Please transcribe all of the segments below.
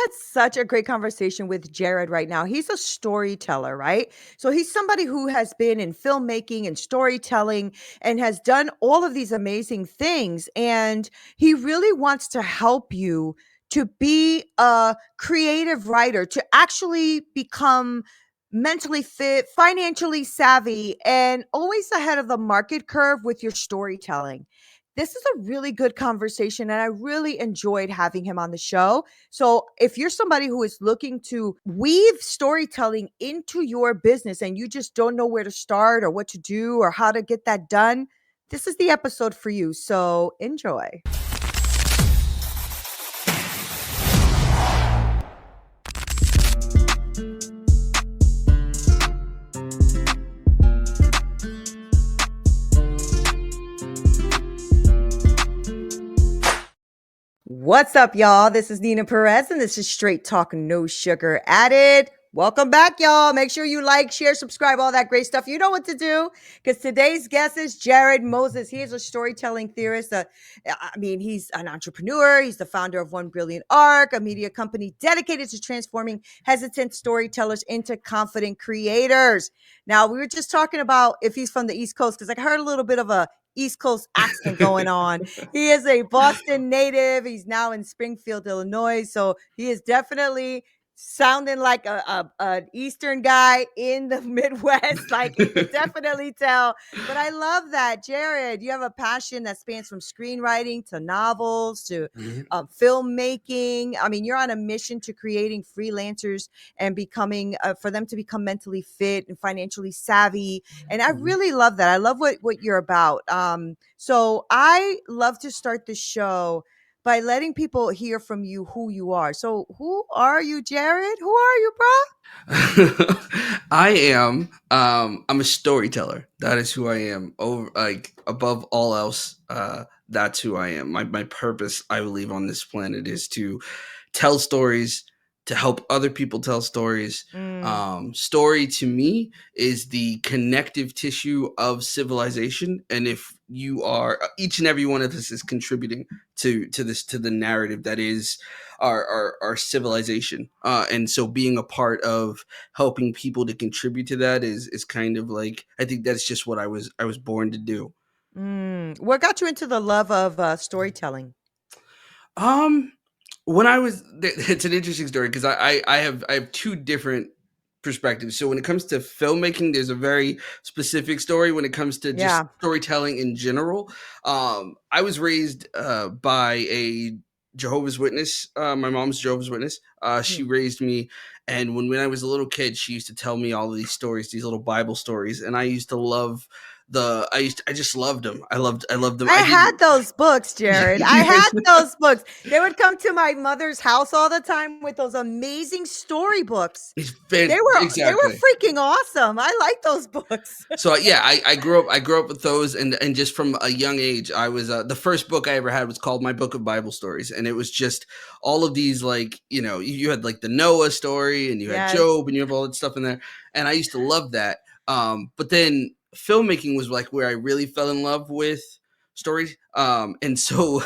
had such a great conversation with Jared right now. He's a storyteller, right? So he's somebody who has been in filmmaking and storytelling and has done all of these amazing things. And he really wants to help you to be a creative writer, to actually become mentally fit, financially savvy, and always ahead of the market curve with your storytelling. This is a really good conversation, and I really enjoyed having him on the show. So, if you're somebody who is looking to weave storytelling into your business and you just don't know where to start or what to do or how to get that done, this is the episode for you. So, enjoy. What's up, y'all? This is Neena Perez, and this is Straight Talk, No Sugar Added. Welcome back, y'all. Make sure you like, share, subscribe, all that great stuff. You know what to do, because today's guest is Jared Moses. He is a storytelling theorist. He's an entrepreneur. He's the founder of One Brilliant Arc, a media company dedicated to transforming hesitant storytellers into confident creators. Now, we were just talking about if he's from the East Coast, because I heard a little bit of a East Coast accent going on. He is a Boston native. He's now in Springfield, Illinois. So he is definitely sounding like an Eastern guy in the Midwest. Like, you could definitely tell. But I love that. Jared, you have a passion that spans from screenwriting to novels to filmmaking. I mean, you're on a mission to creating freelancers and becoming for them to become mentally fit and financially savvy. And I really love that. I love what you're about. So I love to start the show by letting people hear from you who you are. So who are you, Jared? Who are you, bro? I'm a storyteller. That is who I am. Over like above all else, that's who I am. My purpose, I believe, on this planet is to tell stories, to help other people tell stories. Story to me is the connective tissue of civilization, and if you are, each and every one of us is contributing to the narrative that is our civilization, and so being a part of helping people to contribute to that is kind of like, I think that's just what I was born to do. What got you into the love of storytelling? Um, when it's an interesting story because I have two different perspectives. So when it comes to filmmaking, there's a very specific story. When it comes to just Yeah. storytelling in general, I was raised by a Jehovah's Witness. My mom's Jehovah's Witness. She raised me, and when I was a little kid, she used to tell me all of these stories, these little Bible stories, and I used to love I just loved them. I loved them. I I had didn't. those books, Jared. I had those books. They would come to my mother's house all the time with those amazing storybooks. They were Exactly. freaking awesome. I like those books. So yeah, I grew up with those, and just from a young age, I was the first book I ever had was called My Book of Bible Stories, and it was just all of these, like, you had like the Noah story, and you had Yes. Job, and you have all that stuff in there, and I used to love that. But then filmmaking was like where I really fell in love with stories. And so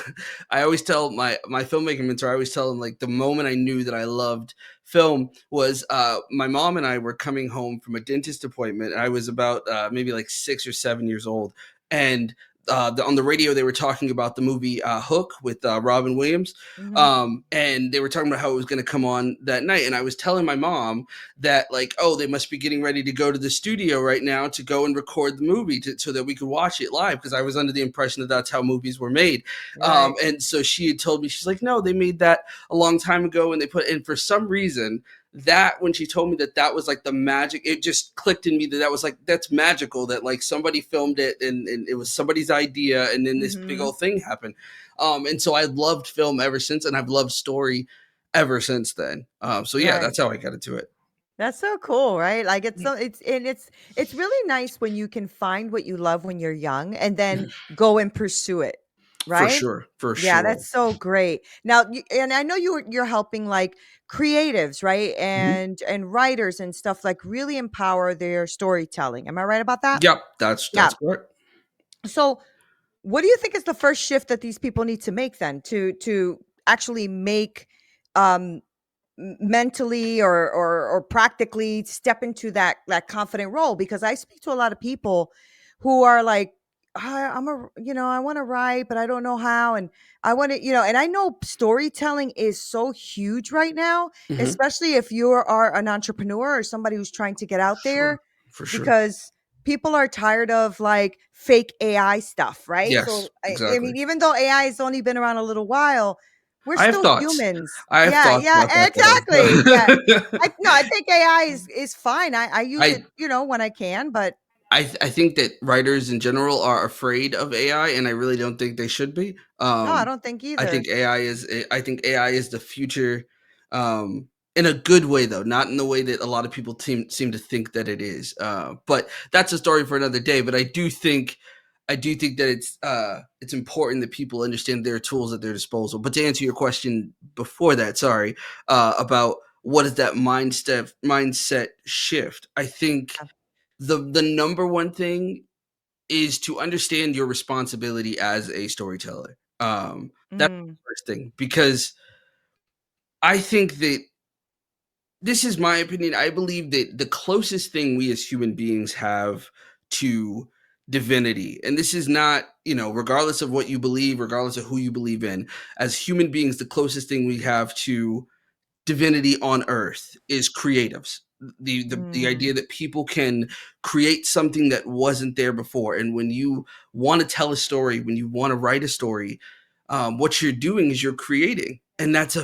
I always tell my filmmaking mentor, I always tell him, like, the moment I knew that I loved film was my mom and I were coming home from a dentist appointment. I was about maybe like 6 or 7 years old, and on the radio they were talking about the movie Hook with Robin Williams, Mhm. and they were talking about how it was going to come on that night. And I was telling my mom that, like, oh, they must be getting ready to go to the studio right now to go and record the movie so that we could watch it live, because I was under the impression that that's how movies were made. Right. And so she had told me, she's like, no, they made that a long time ago, and they put in, for some reason, that when she told me that that was like the magic, it just clicked in me that was like, that's magical, that like somebody filmed it, and it was somebody's idea, and then this big Mhm. old thing happened. And so I loved film ever since, and I've loved story ever since then. So yeah, Right. that's how I got into it. That's so cool, right? Like, it's really nice when you can find what you love when you're young and then go and pursue it, For right? sure, for Yeah, sure. that's so great. Now, and I know you're helping like creatives, right? Mhm. And writers and stuff, like, really empower their storytelling. Am I right about that? Yep, that's Yeah. that's correct. So, what do you think is the first shift that these people need to make then to actually make um mentally or practically step into that confident role, because I speak to a lot of people who are like, I'm a, I want to write, but I don't know how. And I want to, and I know storytelling is so huge right now, Hmm. especially if you are an entrepreneur or somebody who's trying to get out Sure, there, for sure. because people are tired of like fake AI stuff, right? Yes, So I exactly. mean, even though AI has only been around a little while, we're I have still thoughts. humans. I have Yeah, thoughts yeah, about that exactly. Yeah. though. I think AI is fine. I use I it, when I can, but I think that writers in general are afraid of AI, and I really don't think they should be. no, I don't think I think either. AI is the future, in a good way though, not in the way that a lot of people seem to think that it is. But that's a story for another day. But I do think that it's important that people understand their tools at their disposal. But to answer your question before that, sorry, about what is that mindset shift? I think the number one thing is to understand your responsibility as a storyteller. That's Mm, the first thing, because I think that this is my opinion. I believe that the closest thing we as human beings have to divinity, and this is not, regardless of what you believe, regardless of who you believe in, as human beings, the closest thing we have to divinity on earth is creatives. The mm, idea that people can create something that wasn't there before. And when you want to tell a story, when you want to write a story, what you're doing is you're creating. And that's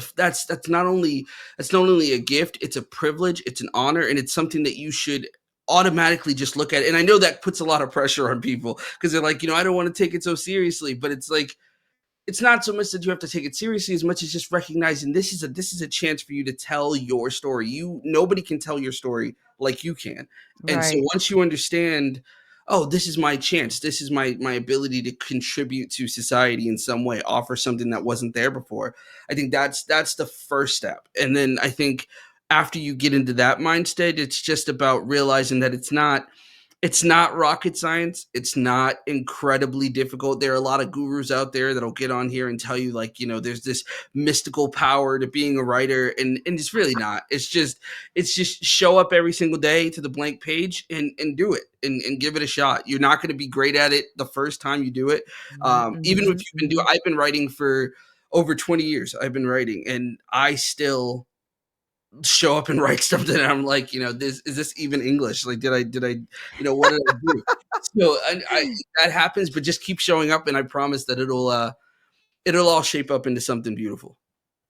not only a gift, it's a privilege, it's an honor, and it's something that you should automatically just look at. And I know that puts a lot of pressure on people because they're like, I don't want to take it so seriously, but it's like, it's not so much that you have to take it seriously as much as just recognizing this is a chance for you to tell your story. Nobody can tell your story like you can. And so right. once you understand, oh, this is my chance, this is my ability to contribute to society in some way, offer something that wasn't there before. I think that's the first step. And then I think after you get into that mindset, it's just about realizing that it's not rocket science. It's not incredibly difficult. There are a lot of gurus out there that'll get on here and tell you, like, there's this mystical power to being a writer, and it's really not. It's just show up every single day to the blank page and do it and give it a shot. You're not going to be great at it the first time you do it. Even if Mm-hmm, I've been writing for over 20 years. I've been writing, and I still show up and write something and I'm like, this is this even English? Like, what did I do? So that happens, but just keep showing up, and I promise that it'll all shape up into something beautiful.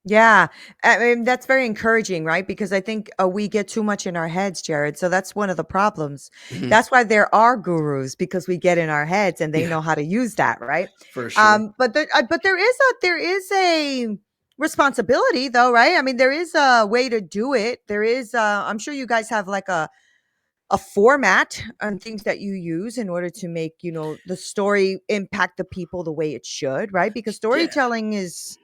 yeah, I mean, that's very encouraging, right? Because I think we get too much in our heads, Jared. So that's one of the problems. Mhm. That's why there are gurus, because we get in our heads and they Yeah, know how to use that, right? for sure. But there is a responsibility, though, right? I mean, there is a way to do it. There is. I'm sure you guys have like a format and things that you use in order to make the story impact the people the way it should, right? Because Yeah, storytelling is,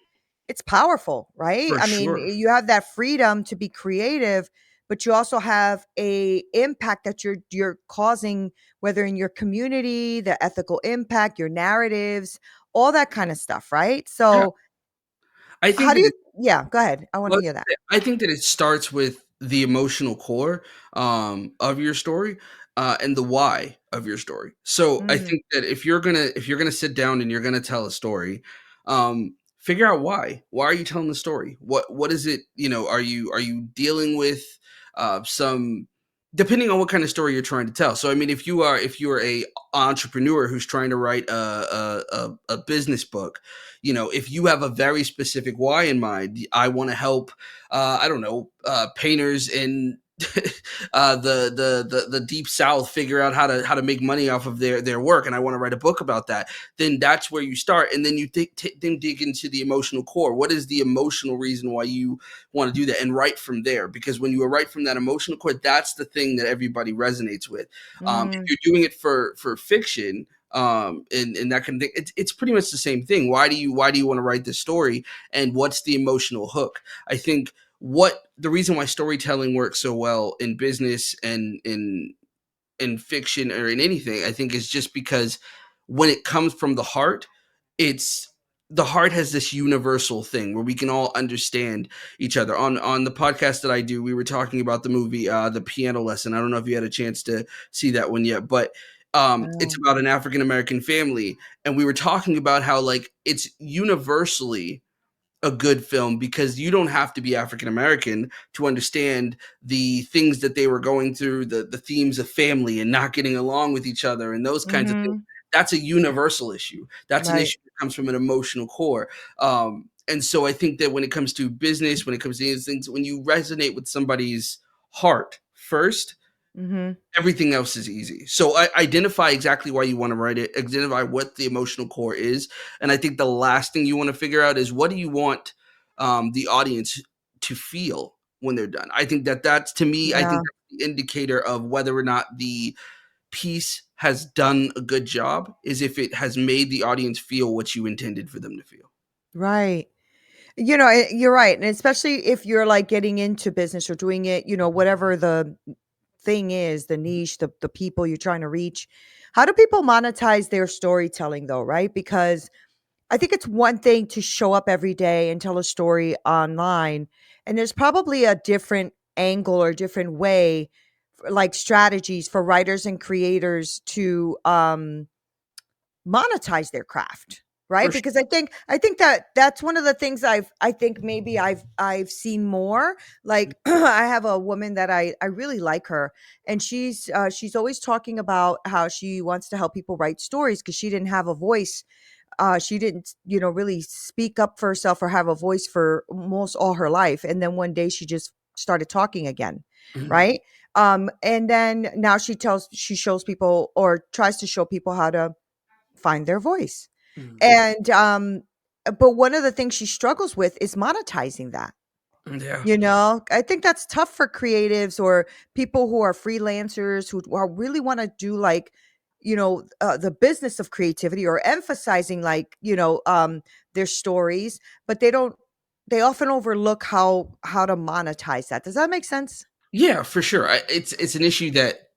it's powerful, right? for I mean, sure. you have that freedom to be creative, but you also have a impact that you're causing, whether in your community, the ethical impact, your narratives, all that kind of stuff, right? Yeah, So I how think do that you, yeah, go ahead. I want to Well, hear that. I think that it starts with the emotional core, of your story, and the why of your story. So I Mm, think that if you're gonna sit down and you're gonna tell a story, figure out why. Why are you telling the story? What is it? Are you dealing with some depending on what kind of story you're trying to tell. So I mean, if you are a entrepreneur who's trying to write a business book, if you have a very specific why in mind, I want to help, I don't know, painters in the deep south figure out how to make money off of their work, and I want to write a book about that. Then that's where you start, and then you then dig into the emotional core. What is the emotional reason why you want to do that, and write from there? Because when you write from that emotional core, that's the thing that everybody resonates with. If mm, you're doing it for fiction, and that kind of thing, it's pretty much the same thing. Why do you want to write this story, and what's the emotional hook? I think what the reason why storytelling works so well in business and in fiction or in anything, I think, is just because when it comes from the heart, it's the heart has this universal thing where we can all understand each other. On the podcast that I do, we were talking about the movie The Piano Lesson. I don't know if you had a chance to see that one yet, but it's Oh. about an African American family, and we were talking about how like it's universally a good film because you don't have to be African American to understand the things that they were going through, the themes of family and not getting along with each other and those kinds of things. Mhm. That's a universal issue. That's an Right. issue that comes from an emotional core. And so I think that when it comes to business, when it comes to these things, when you resonate with somebody's heart first, Mhm. everything else is easy. So I identify exactly why you want to write it, identify what the emotional core is. And I think the last thing you want to figure out is what do you want the audience to feel when they're done. I think that that's, to me, I think Yeah. that's the indicator of whether or not the piece has done a good job is if it has made the audience feel what you intended for them to feel. Right. You're right, and especially if you're, like, getting into business or doing it, whatever the thing is, the niche, the people you're trying to reach. How do people monetize their storytelling though, right? Because I think it's one thing to show up every day and tell a story online, and there's probably a different angle or different way, like strategies for writers and creators to monetize their craft, For right? sure. Because I think that that's one of the things I think maybe I've seen more. Like I have a woman that I really like her, and she's always talking about how she wants to help people write stories because she didn't have a voice. She didn't, really speak up for herself or have a voice for almost all her life. And then one day she just started talking again, Mhm. right? And then now she shows people or tries to show people how to find their voice. Mhm. And but one of the things she struggles with is monetizing that. Yeah. I think that's tough for creatives or people who are freelancers who really want to do like, the business of creativity or emphasizing like, their stories, but they often overlook how to monetize that. Does that make sense? Yeah, for sure. It's an issue that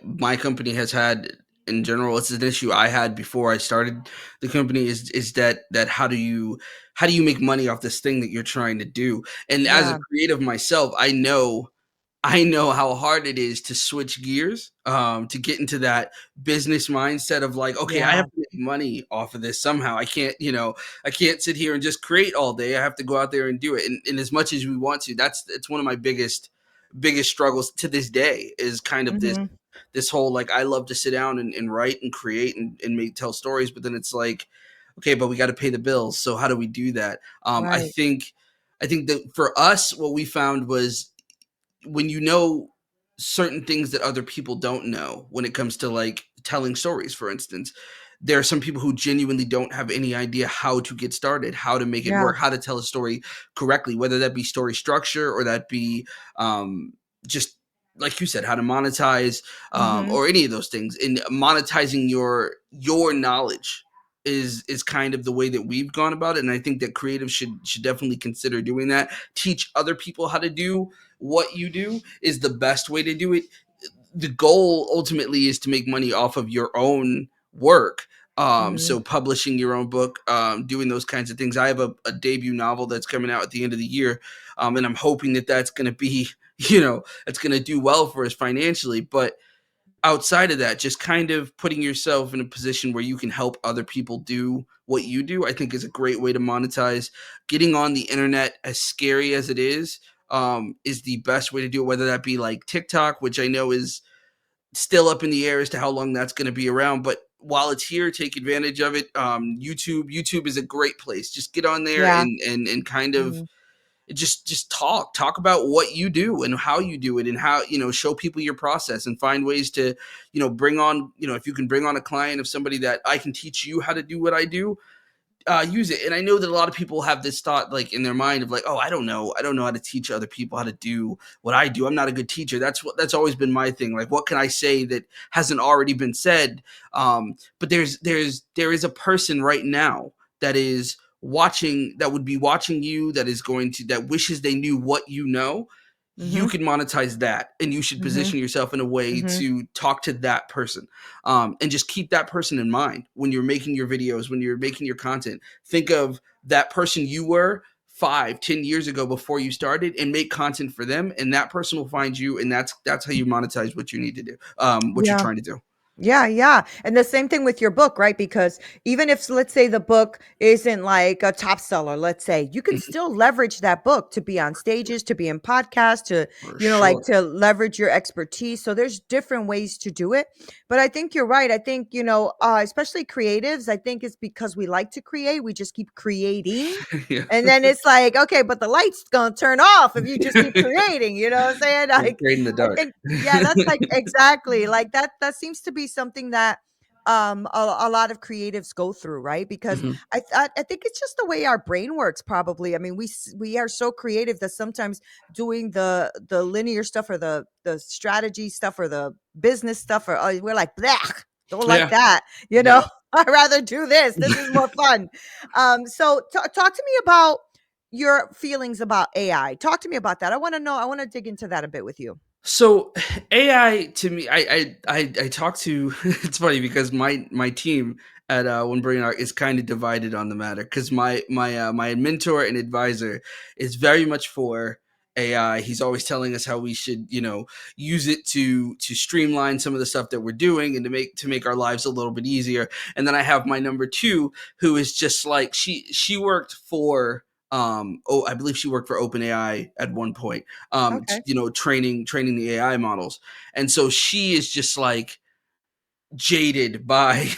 my company has had in general. It's an issue I had before I started the company. Is that how do you make money off this thing that you're trying to do? And as a Yeah. creative myself, I know how hard it is to switch gears, to get into that business mindset of like, okay, I Yeah. have to make money off of this somehow. I can't sit here and just create all day. I have to go out there and do it. And as much as we want to, it's one of my biggest struggles to this day is kind of this Mhm. this whole like I love to sit down and write and create and make tell stories, but then it's like, okay, but we got to pay the bills. So how do we do that? Right. I think that for us, what we found was when you know certain things that other people don't know when it comes to like telling stories, for instance, there are some people who genuinely don't have any idea how to get started, how to make it Yeah. work, how to tell a story correctly, whether that be story structure or that be just like you said, how to monetize, Mhm. or any of those things. And monetizing your knowledge is kind of the way that we've gone about it. And I think that creatives should definitely consider doing that. Teach other people how to do what you do is the best way to do it. The goal ultimately is to make money off of your own work. Mhm. So publishing your own book, doing those kinds of things. I have a debut novel that's coming out at the end of the year, and I'm hoping that that's going to be, it's going to do well for us financially. But outside of that, just kind of putting yourself in a position where you can help other people do what you do, I think is a great way to monetize. Getting on the internet, as scary as it is the best way to do it, whether that be like TikTok, which I know is still up in the air as to how long that's going to be around. But while it's here, take advantage of it. YouTube is a great place. Just get on there Yeah. and kind of Mhm. just talk about what you do and how you do it and how show people your process and find ways to bring on if you can bring on a client of somebody that I can teach you how to do what I do, use it. And I know that a lot of people have this thought like in their mind of like, oh, I don't know how to teach other people how to do what I do. I'm not a good teacher. That's always been my thing. Like, what can I say that hasn't already been said? But there is a person right now that is watching, that would be watching you, that is going to, that wishes they knew what you know. you Mhm. can monetize that, and you should Mhm. position yourself in a way Mhm. to talk to that person, and just keep that person in mind when you're making your videos, when you're making your content. Think of that person you were 5, 10 years ago before you started, and make content for them, and that person will find you, and that's how you monetize what you need to do, what you're Yeah. trying to do. Yeah, yeah. And the same thing with your book, right? Because even if, let's say, the book isn't like a top seller, let's say, you can Mhm. still leverage that book to be on stages, to be in podcasts, to, For like sure. to leverage your expertise. So there's different ways to do it. But I think you're right. I think, especially creatives, I think it's because we like to create, we just keep creating. Yeah. And then it's like, okay, but the light's gonna turn off if you just keep creating, you know what I'm saying? You're Like, great in the I dark. think yeah, that's like exactly like that seems to be something that a lot of creatives go through, right? Because Mhm. I think it's just the way our brain works probably. I mean, we are so creative that sometimes doing the linear stuff or the strategy stuff or the business stuff or we're like, "Blech, don't like Yeah. that." You Yeah. know? I'd rather do this. This is more fun. So talk to me about your feelings about AI. Talk to me about that. I want to know. I want to dig into that a bit with you. So AI to me, I talk to. It's funny because my team at One Brain Art is kind of divided on the matter, because my mentor and advisor is very much for AI. He's always telling us how we should, use it to streamline some of the stuff that we're doing, and to make our lives a little bit easier. And then I have my number two, who is just like, she worked for, I believe she worked for OpenAI at one point, Okay. training the AI models. And so she is just like jaded by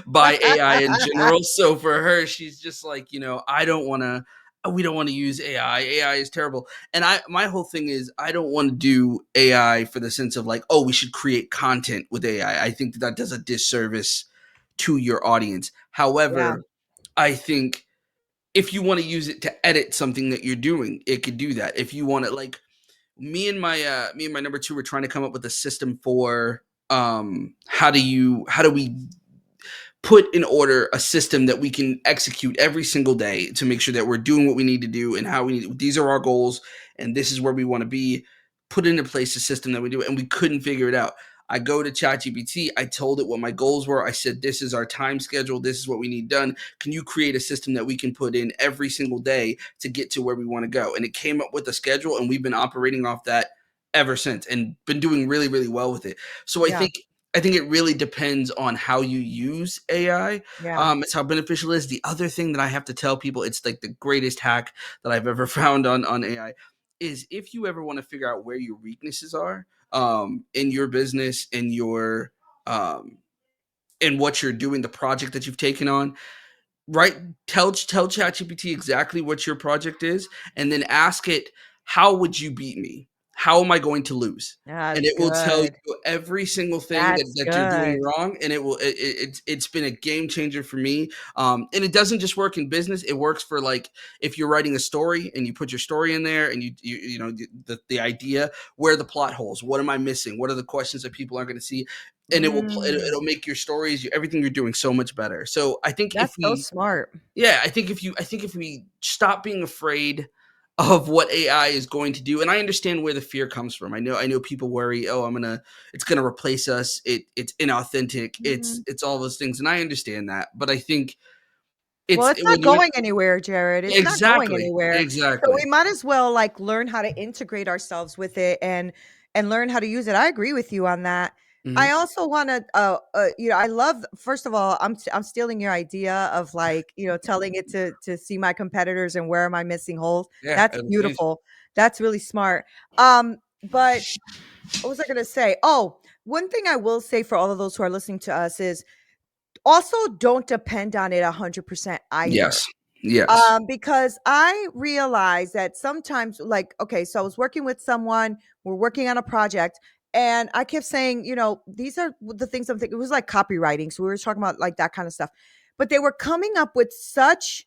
by AI in general. So for her, she's just like, I don't want to, we don't want to use AI. AI is terrible. And my whole thing is, I don't want to do AI for the sense of like, oh, we should create content with AI. I think that does a disservice to your audience. Yeah. However, I think if you want to use it to edit something that you're doing, it could do that. If you want to, like, me and my number two were trying to come up with a system for, how do we put in order a system that we can execute every single day to make sure that we're doing what we need to do, and how we need, these are our goals, and this is where we want to be. Put into place a system that we do, and we couldn't figure it out. I go to ChatGPT, I told it what my goals were. I said, this is our time schedule, this is what we need done. Can you create a system that we can put in every single day to get to where we want to go? And it came up with a schedule, and we've been operating off that ever since, and been doing really, really well with it. So I Yeah. think I think it really depends on how you use AI. Yeah. It's how beneficial it is. The other thing that I have to tell people, it's like the greatest hack that I've ever found on AI, is if you ever want to figure out where your weaknesses are, in your business, um, in what you're doing, the project that you've taken on, right? Tell ChatGPT exactly what your project is, and then ask it, how would you beat me? How am I going to lose? And That's it will tell good. you every single thing that, That's that you're doing good. wrong, and it's been a game changer for me. And it doesn't just work in business; it works for, like, if you're writing a story and you put your story in there, and the idea, where are the plot holes? What am I missing? What are the questions that people aren't going to see? And Mm, it'll make your stories, everything you're doing, so much better. So I think if that's so we smart. yeah, I think if we stop being afraid of what AI is going to do, and I understand where the fear comes from. I know people worry, oh, it's gonna replace us. It's inauthentic. It's Mhm. it's all those things, and I understand that. But I think Well, it's it's when not you going anywhere, Jared. It's not going exactly, anywhere. So exactly. we might as well like learn how to integrate ourselves with it and learn how to use it. I agree with you on that. I Mhm. also want to I love, first of all, I'm stealing your idea of like, telling it to see my competitors and where am I missing holes. Yeah, That's it'll change. beautiful. That's really smart. But what was I going to say? Oh, one thing I will say for all of those who are listening to us is also don't depend on it 100% either. Yes, yes. Because I realized that sometimes, like, okay, so I was working with someone, we're working on a project, and I kept saying, these are the things I'm thinking. It was like copywriting. So we were talking about like that kind of stuff. But they were coming up with such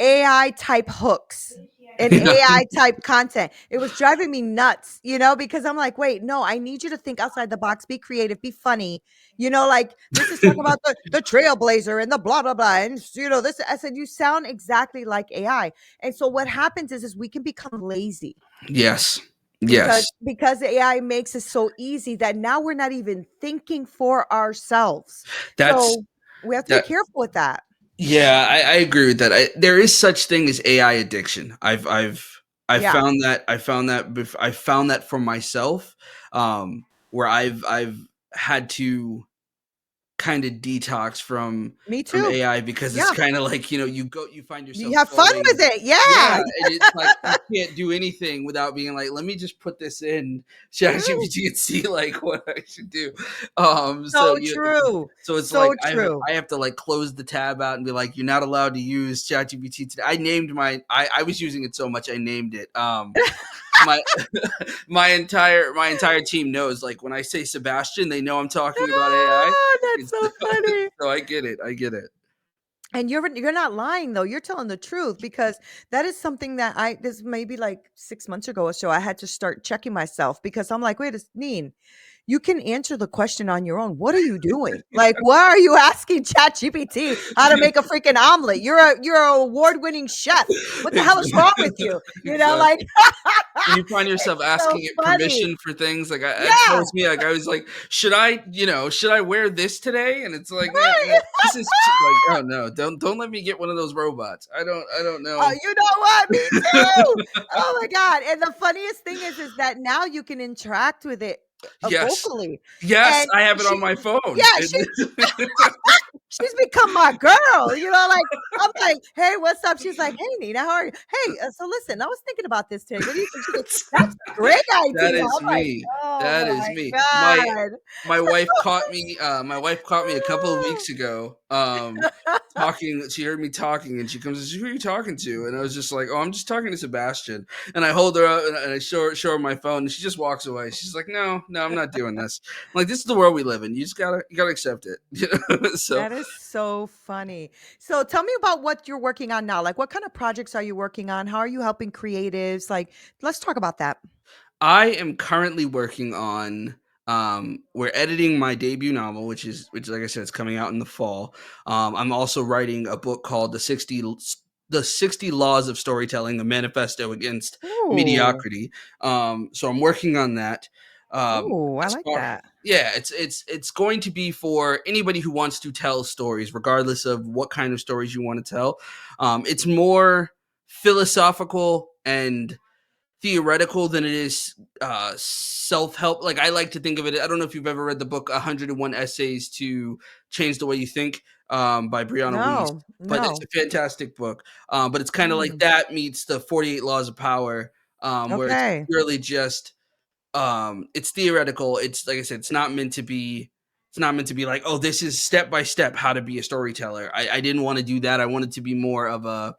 AI type hooks and Yeah. AI type content. It was driving me nuts, because I'm like, wait, no, I need you to think outside the box, be creative, be funny. Like this is talking about the trailblazer and the blah blah blah. And this I said, you sound exactly like AI. And so what happens is we can become lazy. Yes. Yes. Because AI makes it so easy that now we're not even thinking for ourselves. That's So, we have to be that careful with that. Yeah, I agree with that. There is such thing as AI addiction. I've Yeah, found that I found that for myself, where I've had to kind of detox me from too. AI because it's Yeah, kind of like, you find you yourself have fun with going, it. yeah, Yeah. and it's like you can't do anything without being like, let me just put this in ChatGPT and see like what I should do. So So true. so it's like So true. I have to like close the tab out and be like, you're not allowed to use ChatGPT today. I named I was using it so much I named it. My my entire team knows, like, when I say Sebastian, they know I'm talking about AI. Ah, that's It's so funny. so I get it. I get it. And you're not lying though. You're telling the truth because that is something that I this maybe like 6 months ago or so I had to start checking myself because I'm like, "Wait a Neen, you can answer the question on your own. What are you doing? Like, why are you asking ChatGPT how to make a freaking omelet? You're a award-winning chef. What the hell is wrong with you?" You know, like Exactly. And you find yourself it's asking so it funny. permission for things, like, that Yeah, tells me, like, I was like, should I wear this today? And it's like, "No, right. no, this is like, oh, no, don't let me get one of those robots. I don't Oh, know." you know what? Me too. Oh my god, and the funniest thing is that now you can interact with it, Yes. vocally, Yes, and I have it on she my phone. yeah, she's become my girl, like, I'm like, "Hey, what's up?" She's like, "Hey, Nina, how are you? Hey, so listen, I was thinking about this today. What do you think?" She goes, "That's a great That idea." is I'm like, me. "Oh That is my me. god." My wife caught me a couple of weeks ago, talking. She heard me talking, and she comes and says, "Who are you talking to?" And I was just like, "Oh, I'm just talking to Sebastian." And I hold her up, and I show her my phone, and she just walks away. She's like, "No, no, I'm not doing this." I'm like, "This is the world we live in. You gotta accept it." So That is so funny. So tell me about what you're working on now. Like, what kind of projects are you working on? How are you helping creatives? Like, let's talk about that. I am currently working on we're editing my debut novel, which like I said, it's coming out in the fall. I'm also writing a book called the 60 Laws of Storytelling, a manifesto against Ooh, mediocrity. So I'm working on that. ooh, I As like far that. Yeah, it's going to be for anybody who wants to tell stories, regardless of what kind of stories you want to tell. It's more philosophical and theoretical than it is self-help. Like, I like to think of it, I don't know if you've ever read the book 101 Essays to Change the Way You Think, by Brianna Weiss, No, but it's no. a fantastic book. But it's kind of like Mm, that meets the 48 Laws of Power, where it's okay. really just it's theoretical. It's like I said, it's not meant to be like, oh, this is step by step how to be a storyteller. I didn't want to do that. I wanted to be more of a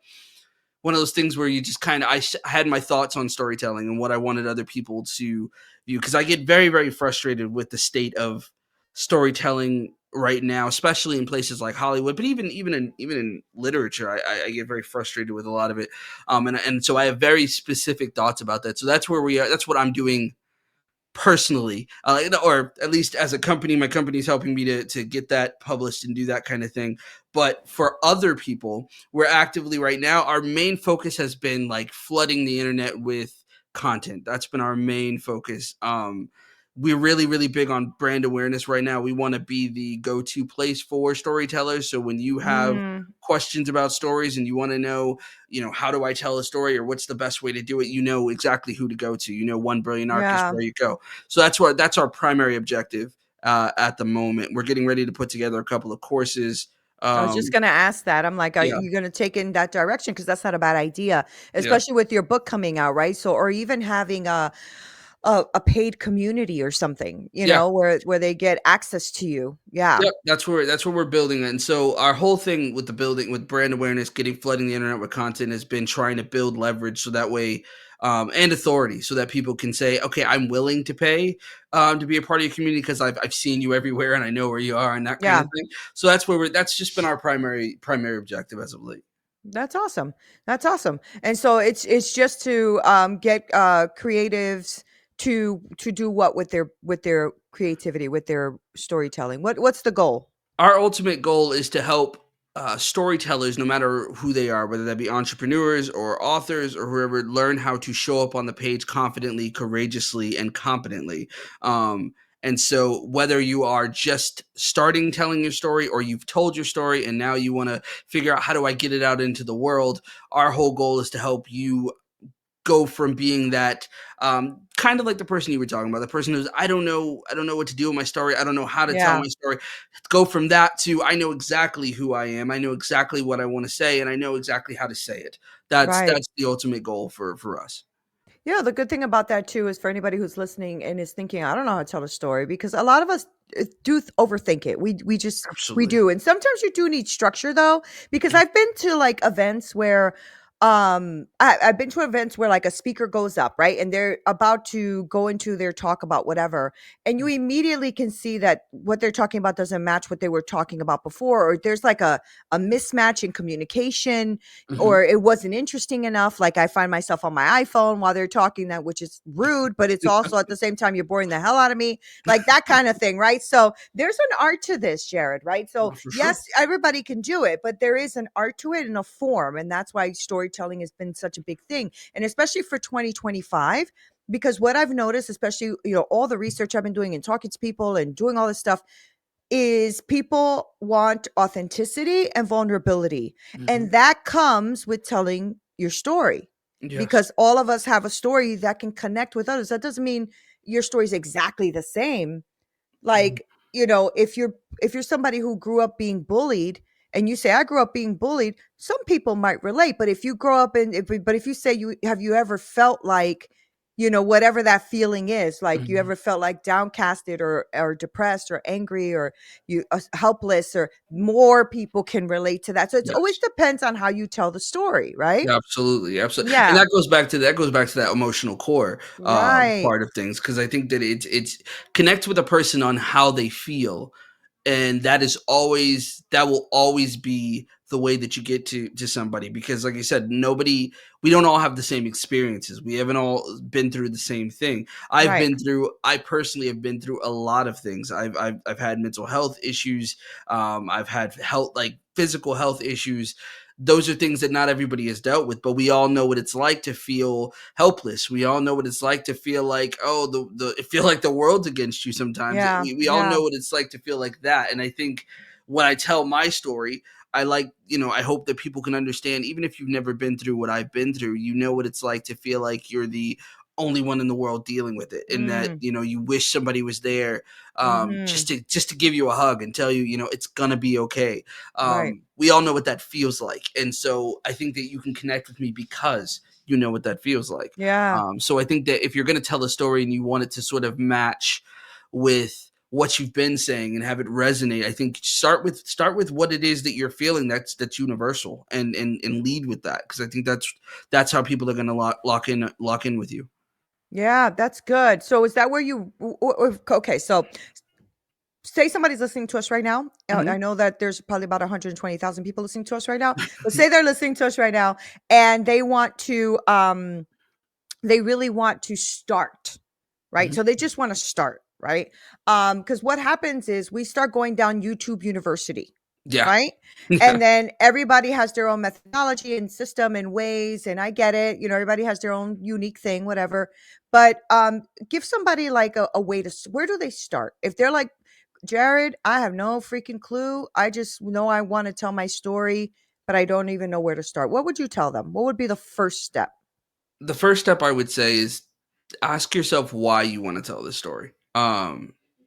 one of those things where you just kind of had my thoughts on storytelling and what I wanted other people to view, because I get very, very frustrated with the state of storytelling right now, especially in places like Hollywood, but even in literature, I get very frustrated with a lot of it, and so I have very specific thoughts about that. So that's where we are. That's what I'm doing personally, or at least as a company. My company is helping me to get that published and do that kind of thing. But for other people, we're actively right now, our main focus has been like flooding the internet with content. That's been our main focus. We're really, really big on brand awareness right now. We want to be the go-to place for storytellers. So when you have Mm, questions about stories and you want to know, how do I tell a story, or what's the best way to do it, you know exactly who to go to. One Brilliant Artist, yeah. where you go. So that's our primary objective at the moment. We're getting ready to put together a couple of courses. I was just gonna ask that. I'm like, are Yeah, you gonna take in that direction? Because that's not a bad idea, yeah, especially with your book coming out, right? So, or even having a paid community or something, yeah. where they get access to you. Yeah. Yep, that's where we're building it. And so our whole thing with the building with brand awareness, getting flooding the internet with content, has been trying to build leverage, so that way, and authority, so that people can say, okay, I'm willing to pay to be a part of your community because I've seen you everywhere and I know where you are and that kind of Yeah. thing. So that's just been our primary objective as of late. That's awesome. That's awesome. And so it's just to get creatives to do what with their creativity, with their storytelling. What's the goal? Our ultimate goal is to help. storytellers, no matter who they are, whether that be entrepreneurs or authors or whoever, learn how to show up on the page confidently, courageously, and competently. Um, and so, whether you are just starting telling your story or you've told your story and now you want to figure out how do I get it out into the world, our whole goal is to help you go from being that kind of like the person you were talking about, the person who's I don't know what to do with my story, I don't know how to tell Yeah, my story. Go from that to I know exactly who I am, I know exactly what I want to say, and I know exactly how to say it. right. That's the ultimate goal for us. Yeah, the good thing about that too is for anybody who's listening and is thinking, I don't know how to tell a story because a lot of us overthink it. We Absolutely. do. And sometimes you do need structure though, because I've been to like events where I've been to events where like a speaker goes up, right? And they're about to go into their talk about whatever. And you immediately can see that what they're talking about doesn't match what they were talking about before, or there's like a mismatch in communication Hmm. or it wasn't interesting enough. Like I find myself on my iPhone while they're talking that, which is rude, but it's also at the same time, you're boring the hell out of me, like that kind of thing. Right. So there's an art to this, Jared. Right. So For sure. yes, everybody can do it, but there is an art to it and a form. And that's why storytelling has been such a big thing. And especially for 2025, because what I've noticed, especially, all the research I've been doing and talking to people and doing all this stuff, is people want authenticity and vulnerability. Hmm. And that comes with telling your story Yes. because all of us have a story that can connect with others. That doesn't mean your story is exactly the same. Mhm. Like, if you're somebody who grew up being bullied and you say I grew up being bullied, some people might relate, but if you grow up in if but if you say you ever felt like, whatever that feeling is, like you Mhm. ever felt like downcasted or depressed or angry or you helpless, or more people can relate to that. So it's always Yes. depends on how you tell the story, right? Yeah, absolutely, absolutely, and Yeah. that goes back to that emotional core Right. part of things because I think that it's connect with a person on how they feel, and that will always be the way that you get to somebody because like I said, nobody we don't all have the same experiences, we haven't all been through the same thing. Right. I personally have been through a lot of things. I've had mental health issues, I've had health like physical health issues. Those are things that not everybody has dealt with, but we all know what it's like to feel helpless. We all know what it's like to feel like, oh, the feel like the world's against you sometimes. Yeah. We all Yeah. know what it's like to feel like that. And I think when I tell my story, I like, I hope that people can understand, even if you've never been through what I've been through, you know what it's like to feel like you're the only one in the world dealing with it, and that Mm. you wish somebody was there, Mhm. just to give you a hug and tell you, it's gonna be okay. Right. We all know what that feels like, and so I think that you can connect with me because you know what that feels like. Yeah. So I think that if you're going to tell a story and you want it to sort of match with what you've been saying and have it resonate, I think start with what it is that you're feeling that's universal, and lead with that because I think that's how people are going to lock in with you. Yeah, that's good. So is that where okay, so say somebody's listening to us right now. Mhm. I know that there's probably about 120,000 people listening to us right now, but say they're listening to us right now and they really want to start, right? Mhm. So they just want to start, right? Because what happens is we start going down YouTube University, Yeah. right? Yeah. And then everybody has their own methodology and system and ways, and I get it. Everybody has their own unique thing, whatever. But give somebody like a way where do they start? If they're like, Jared, I have no freaking clue. I just know I want to tell my story, but I don't even know where to start. What would you tell them? What would be the first step? The first step I would say is ask yourself why you want to tell this story.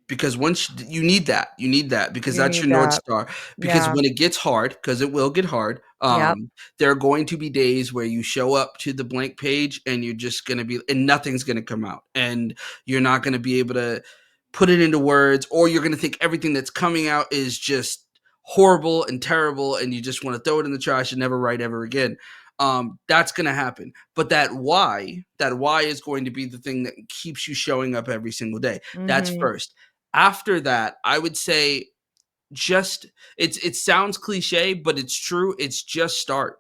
Because once you need that because You that's need your north that. star. Because Yeah. when it gets hard, because it will get hard, Yep. there are going to be days where you show up to the blank page and you're just gonna be, and nothing's gonna come out, and you're not gonna be able to put it into words, or you're gonna think everything that's coming out is just horrible and terrible, and you just want to throw it in the trash and never write ever again. That's gonna happen, but that why is going to be the thing that keeps you showing up every single day. That's Mhm. first. After that, I would say just it sounds cliche, but it's true. It's just start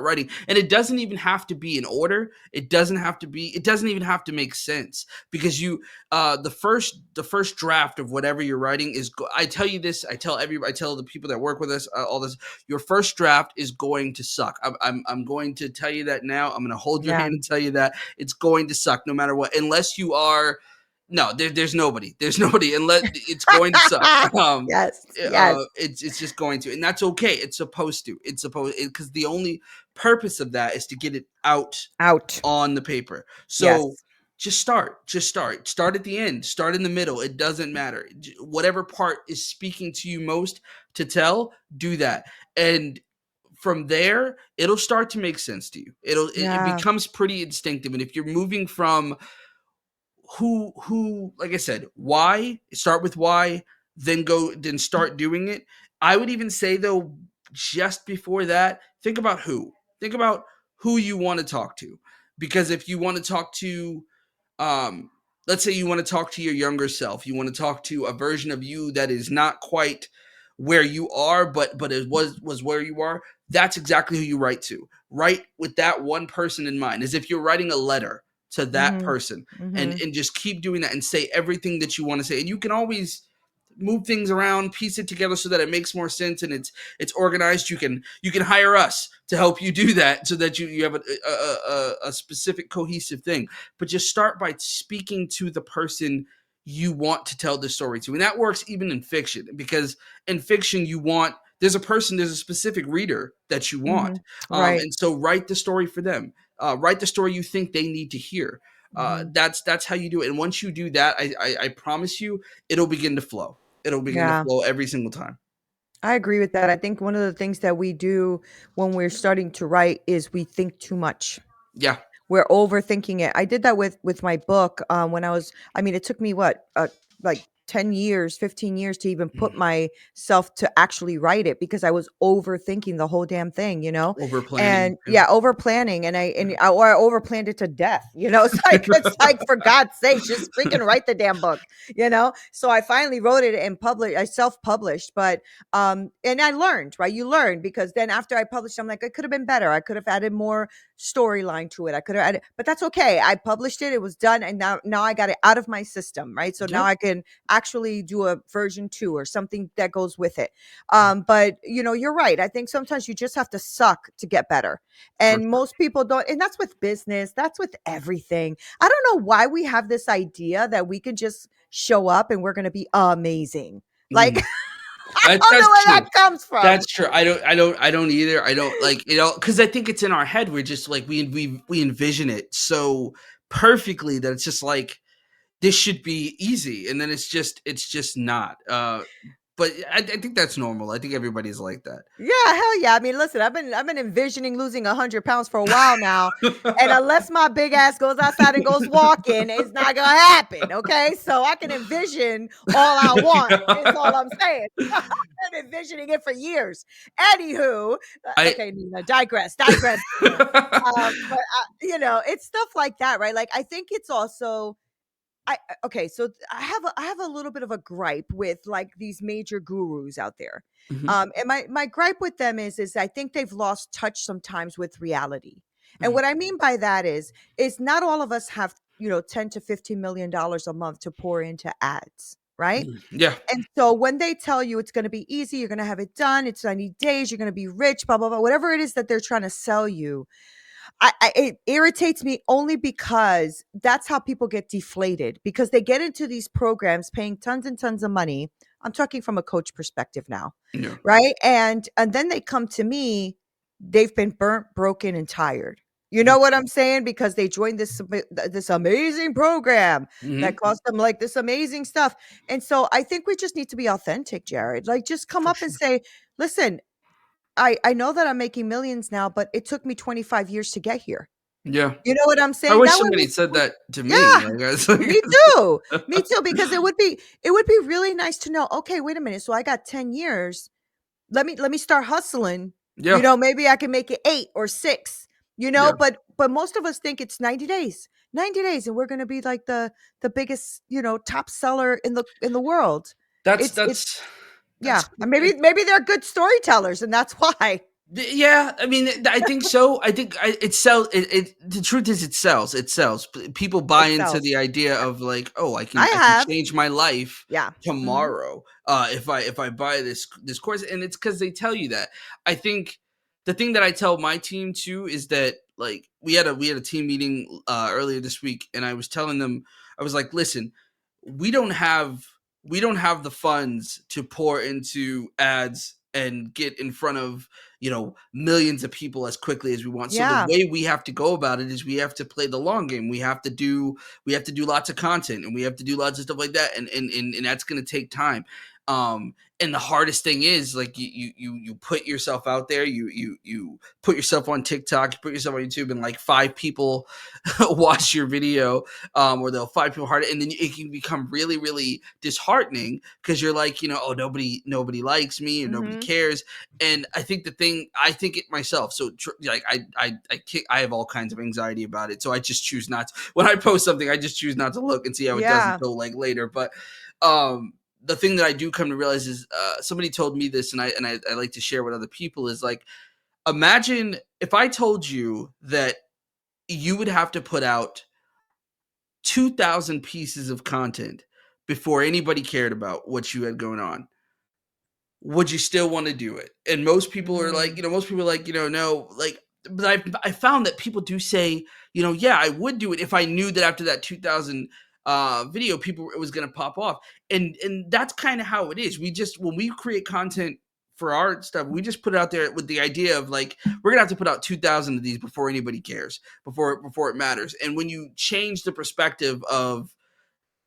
writing, and it doesn't even have to be in order. It doesn't even have to make sense, because you the first draft of whatever you're writing is I tell you this, I tell the people that work with us, all this: your first draft is going to suck. I'm going to tell you that now. I'm going to hold your Yeah. hand and tell you that it's going to suck no matter what, unless you are no, there's nobody. There's nobody, and it's going to suck. Yes, yes. It's just going to, and that's okay. It's supposed to. It's supposed, because the only purpose of that is to get it out Out. on the paper. So Yes. start at the end, start in the middle. It doesn't matter. Whatever part is speaking to you most to tell, do that, and from there it'll start to make sense to you. It Yeah. becomes pretty instinctive, and if you're moving from who like I said, why, start with why, then start doing it. I would even say, though, just before that, think about who you want to talk to, because if you want to talk to, um let's say you want to talk to your younger self, you want to talk to a version of you that is not quite where you are, but it was where you are. That's exactly who you write to. Write with that one person in mind, as if you're writing a letter to that Mhm. person, Mhm. and just keep doing that and say everything that you want to say. And you can always move things around, piece it together so that it makes more sense and it's organized. You can hire us to help you do that, so that you have a specific cohesive thing. But just start by speaking to the person you want to tell the story to, and that works even in fiction, because in fiction there's a specific reader that you want, Mhm. Right. and so write the story for them. Write the story you think they need to hear. Mhm. That's how you do it. And once you do that, I promise you, it'll begin to flow. It'll begin to Yeah. flow every single time. I agree with that. I think one of the things that we do when we're starting to write is we think too much. Yeah. We're overthinking it. I did that with my book, when I mean, it took me what, like 10 years, 15 years to even put Mm. myself to actually write it because I was overthinking the whole damn thing, you know? Over planning. And yeah, over planning, or I over planned it to death, you know? It's like for God's sake, just freaking write the damn book, you know? So I finally wrote it and I self-published, but and I learned, right? You learn, because then after I published, I'm like, it could have been better. I could have added more storyline to it. I could have added, but that's okay. I published it. It was done, and now I got it out of my system, right? So now Yeah. I can actually do a version 2 or something that goes with it. But you're right. I think sometimes you just have to suck to get better, For and most people don't. And that's with business. That's with everything. I don't know why we have this idea that we can just show up and we're going to be amazing. Like sure. I don't know That's where true. that comes from. That's true. I don't either. I don't like, because I think it's in our head. We're just like, we envision it so perfectly that it's just like, this should be easy, and then it's just not. But I think that's normal. I think everybody's like that. Yeah, hell yeah. I mean, listen, I've been envisioning losing 100 pounds for a while now. And unless my big ass goes outside and goes walking, it's not gonna happen. Okay. So I can envision all I want, is all I'm saying. I've been envisioning it for years. Anywho, I okay, Nina, digress, Nina. But it's stuff like that, right? Like I think it's also okay, so I have a little bit of a gripe with like these major gurus out there. Mhm, And my gripe with them is I think they've lost touch sometimes with reality. And mhm, what I mean by that is not all of us have, 10 to $15 million a month to pour into ads, right? mhm. Yeah, And so when they tell you it's going to be easy, you're going to have it done, it's 90 days, you're going to be rich, blah blah blah, whatever it is that they're trying to sell you, it irritates me only because that's how people get deflated, because they get into these programs paying tons and tons of money. I'm talking from a coach perspective now, yeah, right? And then they come to me, they've been burnt, broken, and tired. You mhm, know what I'm saying? Because they joined this amazing program that mhm, cost them like this amazing stuff. And so I think we just need to be authentic, Jared. Like just come for up and sure. say, listen, I know that I'm making millions now, but it took me 25 years to get here. Yeah. You know what I'm I saying? wish That way somebody said that to me. yeah, Like, I was like, me too. Me too, because it would be really nice to know, okay, wait a minute. So I got 10 years. Let me start hustling. yeah, Maybe I can make it 8 or 6, yeah. but most of us think it's 90 days. 90 days and we're going to be like the biggest, top seller in the world. That's It's that's Yeah, That's and maybe they're good storytellers, and that's why. Yeah, I mean, I think so. I think it sells. The truth is, it sells. It sells. People buy It into sells. the idea Yeah. of like, oh, I I can have. change my life Yeah. Mhm. tomorrow if I buy this course, and it's because they tell you that. I think the thing that I tell my team too is that like we had a team meeting earlier this week, and I was telling them, I was like, listen, we don't have we don't have the funds to pour into ads and get in front of millions of people as quickly as we want. So the Yeah. way we have to go about it is we have to play the long game. We have to do lots of content, and we have to do lots of stuff like that, and that's going to take time. And the hardest thing is like you put yourself out there, you put yourself on TikTok, you put yourself on YouTube, and like five people watch your video, or they'll five people hard, and then it can become really really disheartening because you're like, oh, nobody likes me or nobody Mhm. cares. And I think it myself. So like I have all kinds of anxiety about it, so I just choose not to. When I post something, I just choose not to look and see how it does Yeah. until like later. But the thing that I do come to realize is somebody told me this, and I like to share with other people is like, imagine if I told you that you would have to put out 2,000 pieces of content before anybody cared about what you had going on. Would you still want to do it? And most people are like, Mm. most people are like, no, like, but I found that people do say, yeah, I would do it if I knew that after that 2,000 video, people it was going to pop off. And that's kind of how it is. We just when we create content for our stuff, we just put it out there with the idea of like we're gonna have to put out 2,000 of these before anybody cares, before it matters. And when you change the perspective of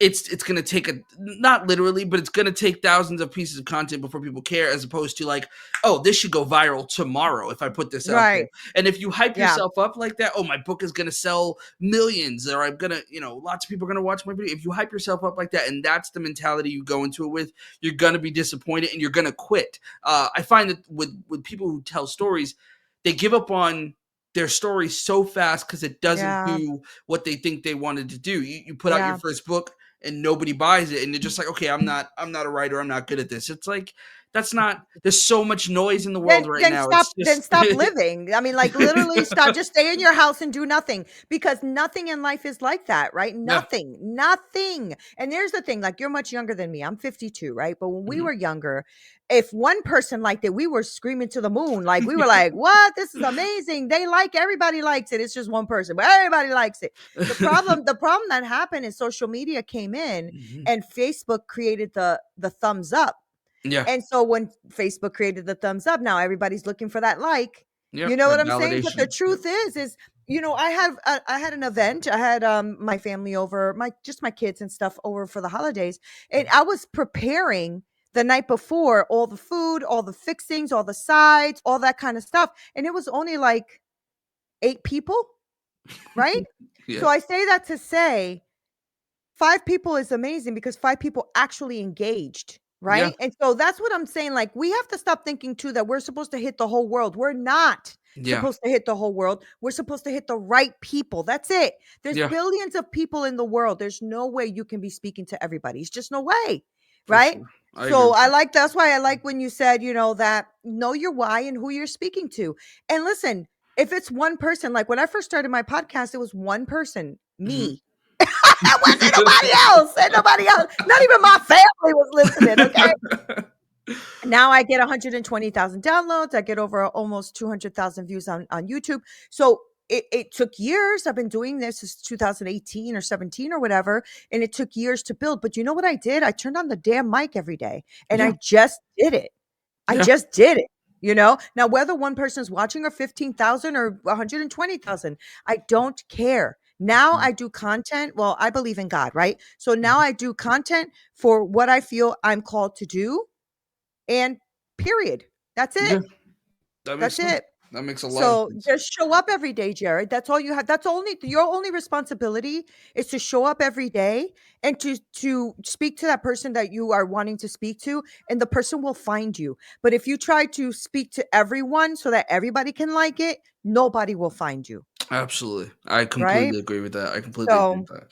it's going to take not literally, but it's going to take thousands of pieces of content before people care, as opposed to like, oh, this should go viral tomorrow if I put this out there. Right. And if you hype Yeah. yourself up like that, oh, my book is going to sell millions, or I'm going to, lots of people are going to watch my video. If you hype yourself up like that, and that's the mentality you go into it with, you're going to be disappointed and you're going to quit. I find that with people who tell stories, they give up on their story so fast because it doesn't Yeah. do what they think they wanted to do. You put out your Yeah. first book and nobody buys it, and you're just like, okay, I'm not a writer, I'm not good at this. It's like that's not there's so much noise in the world right now. It's Then just stop living. I mean, like, literally stop, just stay in your house and do nothing, because nothing in life is like that, right? yeah. Nothing. And there's the thing, like, you're much younger than me. I'm 52, right? But when we Mhm. were younger, if one person liked it, we were screaming to the moon. Like, we were like, "What? This is amazing. Everybody likes it. It's just one person, but everybody likes it." The problem that happened is social media came in Mhm. and Facebook created the thumbs up. Yeah. And so when Facebook created the thumbs up, now everybody's looking for that like. You Yep. know That what I'm saying? But the validation. Yep. truth is, I had an event. I had my family over, my kids and stuff over for the holidays, and I was preparing the night before all the food, all the fixings, all the sides, all that kind of stuff, and it was only like 8 people, right? Yeah. So I say that to say 5 people is amazing because 5 people actually engaged, Yeah. right? And so that's what I'm saying, like, we have to stop thinking too that we're supposed to hit the whole world. We're not Yeah. supposed to hit the whole world. We're supposed to hit the right people. That's it. There's Yeah. billions of people in the world. There's no way you can be speaking to everybody. It's just no way, For right? sure. I agree So with that. that's why I like when you said, that know your why and who you're speaking to. And listen, if it's one person, like when I first started my podcast, it was one person, Mhm. me. It wasn't nobody else. And nobody else. Not even my family was listening. Okay. Now I get 120,000 downloads. I get over almost 200,000 views on YouTube. So it took years. I've been doing this since 2018 or 17 or whatever. And it took years to build. But you know what I did? I turned on the damn mic every day and I Yeah. just did it. I Yeah. just did it. Now whether one person's watching or 15,000 or 120,000, I don't care. Now Mhm. I do content. Well, I believe in God, right? So now Mhm. I do content for what I feel I'm called to do, and period. That's Yeah. it. That makes That's sense. it. That makes a lot of So sense. just show up every day, Jared. That's all you have. That's only your only responsibility is to show up every day and to speak to that person that you are wanting to speak to, and the person will find you. But if you try to speak to everyone so that everybody can like it, nobody will find you, Absolutely. I right? completely agree with that. I completely agree So with that.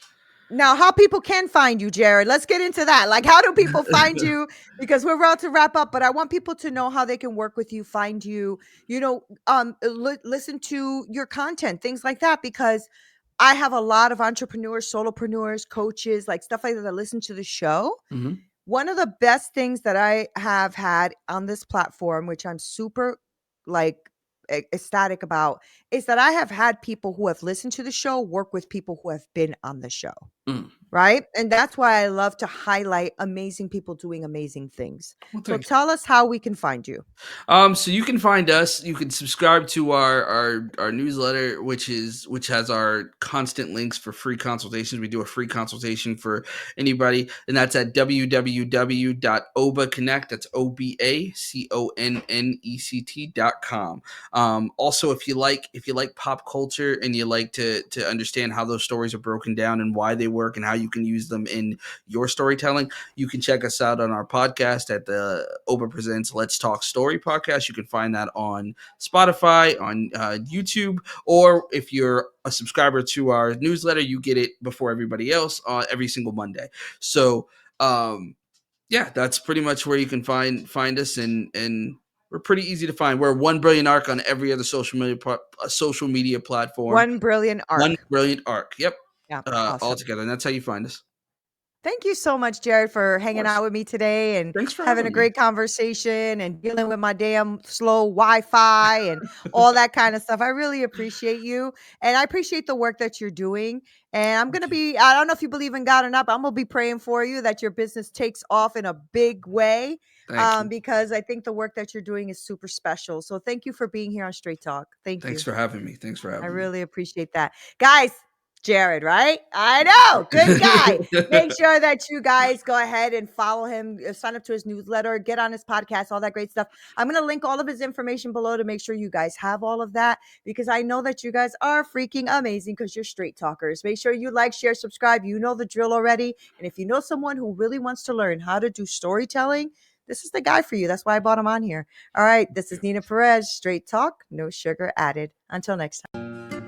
Now, how people can find you, Jared? Let's get into that. Like, how do people find you? Because we're about to wrap up, but I want people to know how they can work with you, find you, listen to your content, things like that. Because I have a lot of entrepreneurs, solopreneurs, coaches, like stuff like that listen to the show. Mhm. One of the best things that I have had on this platform, which I'm super like ecstatic about, is that I have had people who have listened to the show work with people who have been on the show. Mm. Right? And that's why I love to highlight amazing people doing amazing things. Well, So thanks. tell us how we can find you. So you can find us. You can subscribe to our newsletter, which has our constant links for free consultations. We do a free consultation for anybody, and that's at www.obaconnect. That's obaconnect.com. Also, if you like pop culture and you like to understand how those stories are broken down and why they work and how you can use them in your storytelling, you can check us out on our podcast at the Oba Presents Let's Talk Story podcast. You can find that on Spotify, on YouTube, or if you're a subscriber to our newsletter, you get it before everybody else every single Monday. So, yeah, that's pretty much where you can find us, and we're pretty easy to find. We're One Brilliant Arc on every other social media platform. One brilliant One arc. Brilliant Arc. Yep. Yeah, All awesome. together, and that's how you find us. Thank you so much, Jared, for Of hanging course. out with me today and Thanks for having a having me. great conversation and dealing with my damn slow Wi-Fi and all that kind of stuff. I really appreciate you. And I appreciate the work that you're doing. And I'm going Thank to you. be, I don't know if you believe in God or not, but I'm going to be praying for you that your business takes off in a big way, Thank you. because I think the work that you're doing is super special. So thank you for being here on Straight Talk. Thank Thanks you. for having me. Thanks for I having me. really appreciate that. Guys, Jared, right? I know. Good guy. Make sure that you guys go ahead and follow him, sign up to his newsletter, get on his podcast, all that great stuff. I'm going to link all of his information below to make sure you guys have all of that, because I know that you guys are freaking amazing because you're straight talkers. Make sure you like, share, subscribe. You know the drill already. And if you know someone who really wants to learn how to do storytelling, this is the guy for you. That's why I brought him on here. All right. This is Neena Perez, Straight Talk, no sugar added. Until next time.